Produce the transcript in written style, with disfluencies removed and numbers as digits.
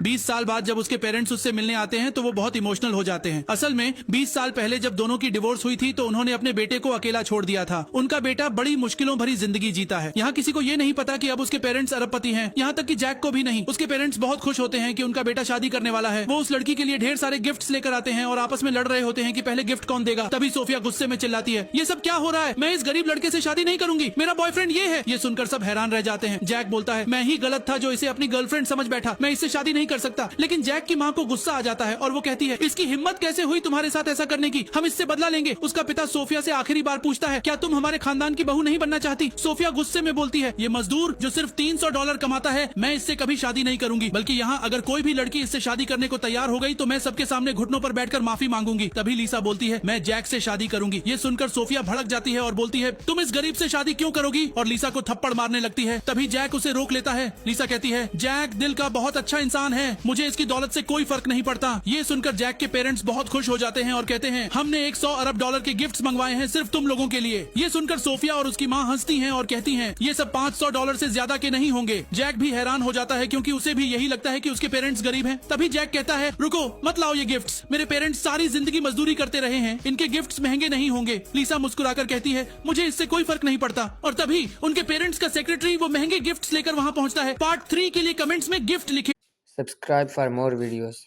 20 साल बाद जब उसके पेरेंट्स उससे मिलने आते हैं तो वो बहुत इमोशनल हो जाते हैं। असल में 20 साल पहले जब दोनों की डिवोर्स हुई थी तो उन्होंने अपने बेटे को अकेला छोड़ दिया था। उनका बेटा बड़ी मुश्किलों भरी जिंदगी जीता है। यहाँ किसी को ये नहीं पता कि अब उसके पेरेंट्स अरबपति हैं, यहाँ तक कि जैक को भी नहीं। उसके पेरेंट्स बहुत खुश होते हैं कि उनका बेटा शादी करने वाला है। वो उस लड़की के लिए ढेर सारे गिफ्ट्स लेकर आते हैं और आपस में लड़ रहे होते हैं कि पहले गिफ्ट कौन देगा। तभी सोफिया गुस्से में चिल्लाती है, ये सब क्या हो रहा है? मैं इस गरीब लड़के से शादी नहीं करूंगी, मेरा बॉयफ्रेंड ये है। ये सुनकर सब हैरान रह जाते हैं। जैक बोलता है, मैं ही गलत था जो इसे अपनी गर्लफ्रेंड समझ बैठा, मैं इससे शादी नहीं कर सकता। लेकिन जैक की माँ को गुस्सा आ जाता है और वो कहती है, इसकी हिम्मत कैसे हुई तुम्हारे साथ ऐसा करने की? हम इससे बदला लेंगे। उसका पिता सोफिया से आखिरी बार पूछता है, क्या तुम हमारे खानदान की बहू नहीं बनना चाहती? सोफिया गुस्से में बोलती है, ये मजदूर जो सिर्फ $300 कमाता है, मैं इससे कभी शादी नहीं करूंगी। बल्कि यहाँ अगर कोई भी लड़की इससे शादी करने को तैयार हो गई तो मैं सबके सामने घुटनों पर बैठकर माफी मांगूंगी। तभी लीसा बोलती है, मैं जैक से शादी करूंगी। ये सुनकर सोफिया भड़क जाती है और बोलती है, तुम इस गरीब से शादी क्यों करोगी? और लीसा को थप्पड़ मारने लगती है। तभी जैक उसे रोक लेता है। लीसा कहती है, जैक दिल का बहुत अच्छा इंसान है, मुझे इसकी दौलत से कोई फर्क नहीं पड़ता। ये सुनकर जैक के पेरेंट्स बहुत खुश हो जाते हैं और कहते हैं, हमने $100 अरब के गिफ्ट्स मंगवाए हैं सिर्फ तुम लोगों के लिए। ये सुनकर सोफिया और उसकी माँ हंसती हैं और कहती हैं, ये सब $500 से ज्यादा के नहीं होंगे। जैक भी हैरान हो जाता है क्योंकि उसे भी यही लगता है कि उसके पेरेंट्स गरीब हैं। तभी जैक कहता है, रुको मत लाओ ये गिफ्ट्स, मेरे पेरेंट्स सारी जिंदगी मजदूरी करते रहे हैं, इनके गिफ्ट्स महंगे नहीं होंगे। लीसा मुस्कुराकर कहती है, मुझे इससे कोई फर्क नहीं पड़ता। और तभी उनके पेरेंट्स का सेक्रेटरी वो महंगे गिफ्ट्स लेकर वहाँ पहुँचता है। पार्ट 3 के लिए कमेंट्स में गिफ्ट लिखे। Subscribe for more videos.